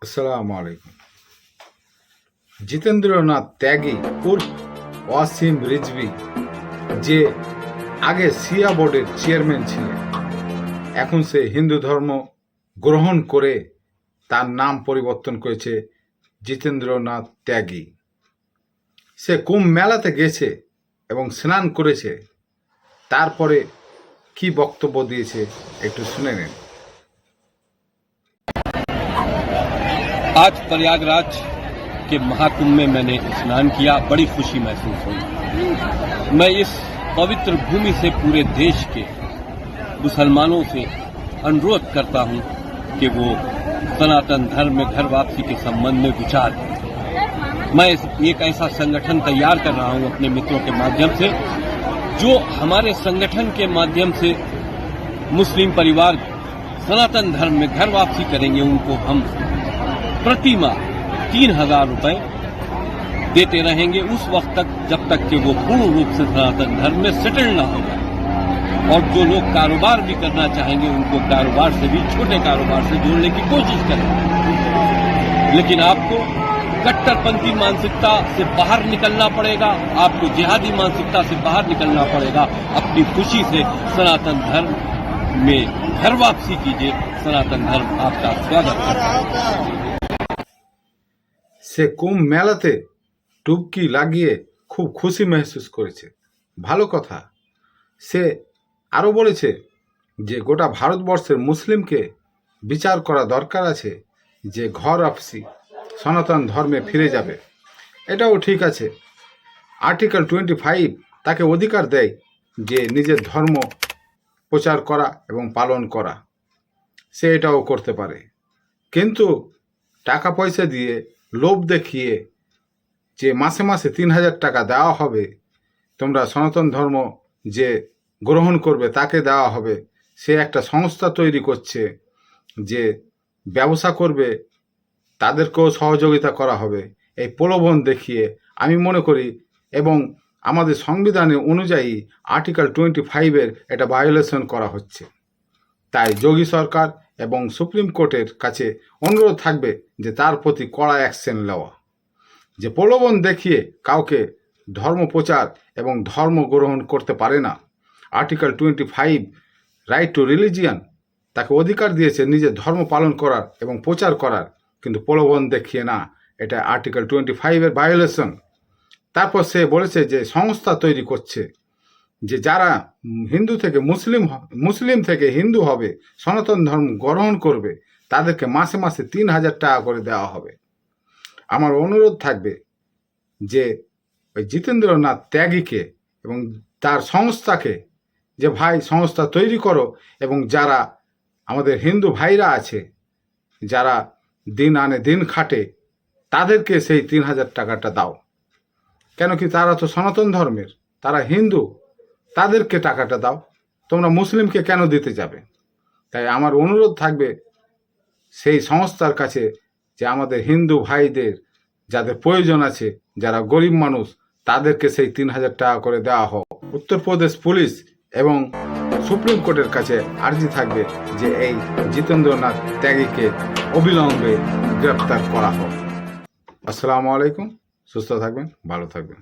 আসসালামু আলাইকুম। জিতেন্দ্রনাথ ত্যাগী উর্ফ ওয়াসিম রিজভী, যে আগে শিয়া বোর্ডের চেয়ারম্যান ছিলেন, এখন সে হিন্দু ধর্ম গ্রহণ করে তার নাম পরিবর্তন করেছে জিতেন্দ্রনাথ ত্যাগী। সে কুম্ভ মেলাতে গেছে এবং স্নান করেছে। তারপরে কি বক্তব্য দিয়েছে একটু শুনে নেন। आज प्रयागराज के महाकुंभ में मैंने स्नान किया, बड़ी खुशी महसूस हुई। मैं इस पवित्र भूमि से पूरे देश के मुसलमानों से अनुरोध करता हूं कि वो सनातन धर्म में घर वापसी के संबंध में विचार करें। मैं एक ऐसा संगठन तैयार कर रहा हूं अपने मित्रों के माध्यम से, जो हमारे संगठन के माध्यम से मुस्लिम परिवार सनातन धर्म में घर वापसी करेंगे। उनको हम प्रति माह 3,000 रुपए देते रहेंगे उस वक्त तक जब तक कि वो पूर्ण रूप से सनातन धर्म में सेटल ना हो जाए। और जो लोग कारोबार भी करना चाहेंगे उनको कारोबार से भी, छोटे कारोबार से जोड़ने की कोशिश करेंगे। लेकिन आपको कट्टरपंथी मानसिकता से बाहर निकलना पड़ेगा, आपको जिहादी मानसिकता से बाहर निकलना पड़ेगा। अपनी खुशी से सनातन धर्म में घर वापसी कीजिए। सनातन धर्म आपका स्वागत करता है। সে কুম্ভ মেলাতে ডুবকি লাগিয়ে খুব খুশি মেহসুস করেছে, ভালো কথা। সে আরও বলেছে যে গোটা ভারতবর্ষের মুসলিমকে বিচার করা দরকার আছে, যে ঘর আপসি সনাতন ধর্মে ফিরে যাবে। এটাও ঠিক আছে। আর্টিকেল 25 তাকে অধিকার দেয় যে নিজের ধর্ম প্রচার করা এবং পালন করা। সে এটাও করতে পারে, কিন্তু টাকা পয়সা দিয়ে লোভ দেখিয়ে যে মাসে মাসে 3,000 টাকা দেওয়া হবে, তোমরা সনাতন ধর্ম যে গ্রহণ করবে তাকে দেওয়া হবে, সে একটা সংস্থা তৈরি করছে যে ব্যবসা করবে তাদেরকেও সহযোগিতা করা হবে, এই প্রলোভন দেখিয়ে আমি মনে করি। এবং আমাদের সংবিধানে অনুযায়ী আর্টিকেল 25-এর এটা ভায়োলেশন করা হচ্ছে। তাই যোগী সরকার এবং সুপ্রিম কোর্টের কাছে অনুরোধ থাকবে যে তার প্রতি কড়া অ্যাকশন নেওয়া। যে প্রলোভন দেখিয়ে কাউকে ধর্ম প্রচার এবং ধর্ম গ্রহণ করতে পারে না। আর্টিকেল 25 রাইট টু রিলিজিয়ান তাকে অধিকার দিয়েছে নিজের ধর্ম পালন করার এবং প্রচার করার, কিন্তু প্রলোভন দেখিয়ে না। এটা আর্টিকেল 25-এর ভায়োলেশন। তারপর সে বলেছে যে সংস্থা তৈরি করছে যে যারা হিন্দু থেকে মুসলিম থেকে হিন্দু হবে, সনাতন ধর্ম গ্রহণ করবে, তাদেরকে মাসে মাসে 3,000 টাকা করে দেওয়া হবে। আমার অনুরোধ থাকবে যে ওই জিতেন্দ্রনাথ ত্যাগীকে এবং তার সংস্থাকে, যে ভাই সংস্থা তৈরি করো এবং যারা আমাদের হিন্দু ভাইরা আছে, যারা দিন আনে দিন খাটে, তাদেরকে সেই 3,000 টাকাটা দাও। কেন কি তারা তো সনাতন ধর্মের, তারা হিন্দু, তাদেরকে টাকাটা দাও। তোমরা মুসলিমকে কেন দিতে যাবে? তাই আমার অনুরোধ থাকবে সেই সংস্থার কাছে যে আমাদের হিন্দু ভাইদের যাদের প্রয়োজন আছে, যারা গরিব মানুষ, তাদেরকে সেই 3,000 টাকা করে দেওয়া হোক। উত্তরপ্রদেশ পুলিশ এবং সুপ্রিম কোর্টের কাছে আর্জি থাকবে যে এই জিতেন্দ্রনাথ ত্যাগীকে অবিলম্বে গ্রেপ্তার করা হোক। আসসালামু আলাইকুম। সুস্থ থাকবেন, ভালো থাকবেন।